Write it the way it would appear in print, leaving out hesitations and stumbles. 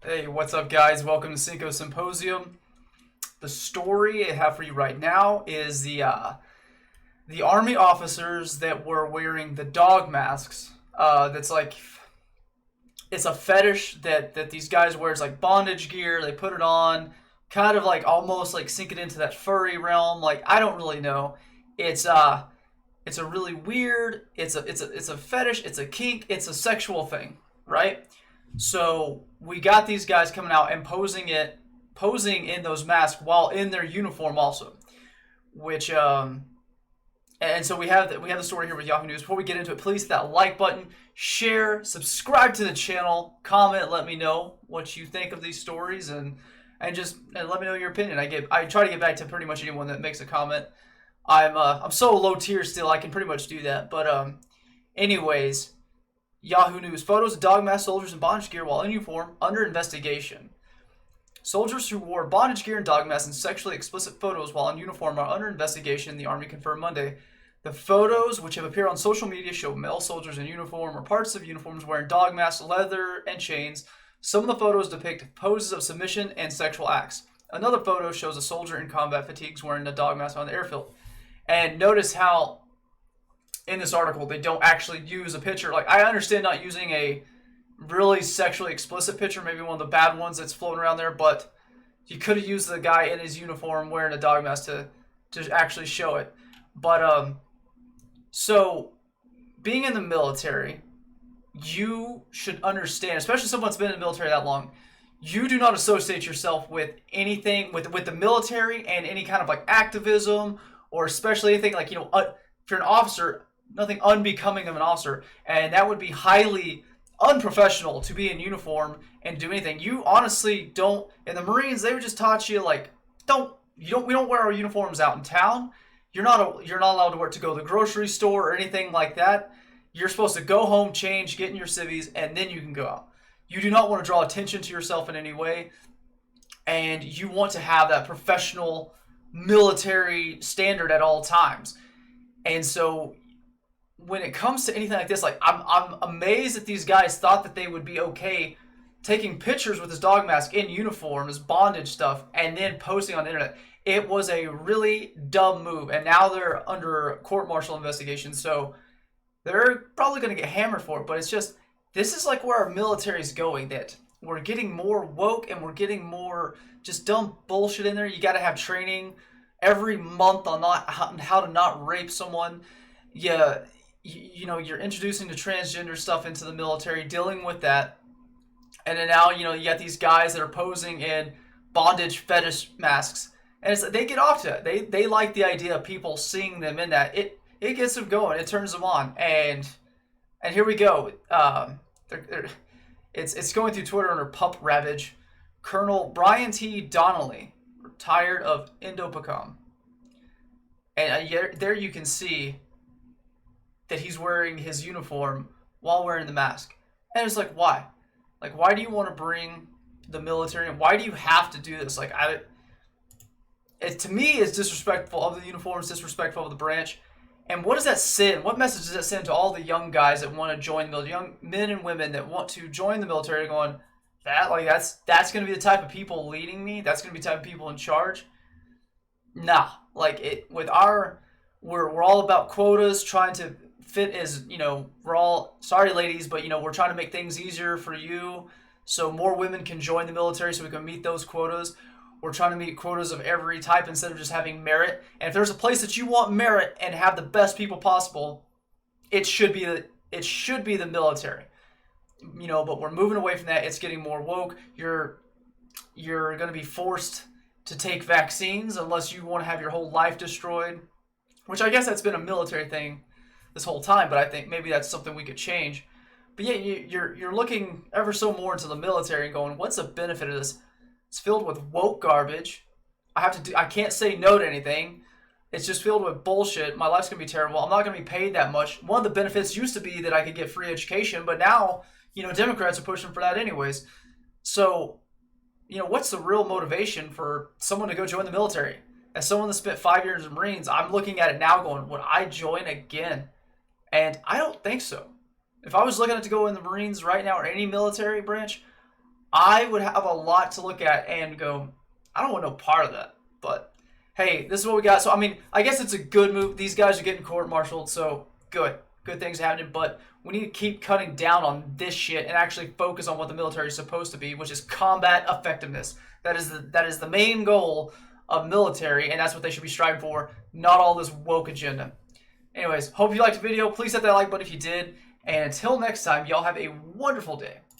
Hey, what's up, guys? Welcome to Cinco Symposium. The story I have for you right now is the army officers that were wearing the dog masks. That's like it's a fetish that these guys wear. It's like bondage gear. They put it on, kind of like almost like sink it into that furry realm. Like I don't really know. It's it's a really weird. It's a fetish. It's a kink. It's a sexual thing, right? So we got these guys coming out and posing in those masks while in their uniform also, which and so we have the story here with Yahoo News. Before we get into it, please hit that like button, share, subscribe to the channel, comment, let me know what you think of these stories, and just let me know your opinion. I try to get back to pretty much anyone that makes a comment. I'm so low tier still, I can pretty much do that. But anyways. Yahoo News. Photos of dog mask soldiers in bondage gear while in uniform under investigation. Soldiers who wore bondage gear and dog masks in sexually explicit photos while in uniform are under investigation, the Army confirmed Monday. The photos, which have appeared on social media, show male soldiers in uniform or parts of uniforms wearing dog masks, leather, and chains. Some of the photos depict poses of submission and sexual acts. Another photo shows a soldier in combat fatigues wearing a dog mask on the airfield. And notice how in this article they don't actually use a picture. Like, I understand not using a really sexually explicit picture, maybe one of the bad ones that's floating around there, but you could have used the guy in his uniform wearing a dog mask to actually show it. But so being in the military, you should understand, especially someone that's been in the military that long, you do not associate yourself with anything with the military and any kind of like activism, or especially anything like, if you're an officer, nothing unbecoming of an officer, and that would be highly unprofessional to be in uniform and do anything. You honestly don't. In the Marines, they would just taught you like, we don't wear our uniforms out in town. You're not allowed to go to the grocery store or anything like that. You're supposed to go home, change, get in your civvies, and then you can go out. You do not want to draw attention to yourself in any way, and you want to have that professional military standard at all times. And so when it comes to anything like this, like I'm amazed that these guys thought that they would be okay taking pictures with his dog mask in uniform, his bondage stuff, and then posting on the internet. It was a really dumb move, and now they're under court-martial investigation, so they're probably going to get hammered for it. But it's just, this is like where our military is going, that we're getting more woke and we're getting more just dumb bullshit in there. You got to have training every month on how to not rape someone. Yeah, you're introducing the transgender stuff into the military, dealing with that, and then now you got these guys that are posing in bondage fetish masks, and they get off to it. They like the idea of people seeing them in that. It gets them going. It turns them on, and here we go. It's going through Twitter under Pup Ravage. Colonel Brian T. Donnelly, retired of Indopacom. And there you can see that he's wearing his uniform while wearing the mask. And it's like, why? Like, why do you want to bring the military in? Why do you have to do this? Like, to me, it's disrespectful of the uniforms, disrespectful of the branch. And what does that send? What message does that send to all the young guys that want to join the military, young men and women that want to join the military, going, that's going to be the type of people leading me? That's going to be the type of people in charge? Nah. We're all about quotas, trying to fit as, we're all, sorry ladies, but we're trying to make things easier for you so more women can join the military so we can meet those quotas. We're trying to meet quotas of every type instead of just having merit. And if there's a place that you want merit and have the best people possible, it should be the military. But we're moving away from that. It's getting more woke. You're going to be forced to take vaccines unless you want to have your whole life destroyed, which I guess that's been a military thing this whole time, but I think maybe that's something we could change. But yeah, you're looking ever so more into the military and going, what's the benefit of this? It's filled with woke garbage. I can't say no to anything. It's just filled with bullshit. My life's going to be terrible. I'm not going to be paid that much. One of the benefits used to be that I could get free education, but now, Democrats are pushing for that anyways. So, what's the real motivation for someone to go join the military? As someone that spent 5 years in the Marines, I'm looking at it now going, would I join again? And I don't think so. If I was looking to go in the Marines right now or any military branch, I would have a lot to look at and go, I don't want no part of that. But hey, this is what we got. So I mean, I guess it's a good move. These guys are getting court-martialed, so good things happening. But we need to keep cutting down on this shit and actually focus on what the military is supposed to be, which is combat effectiveness. That is the main goal of military, and that's what they should be striving for, not all this woke agenda. Anyways, hope you liked the video. Please hit that like button if you did. And until next time, y'all have a wonderful day.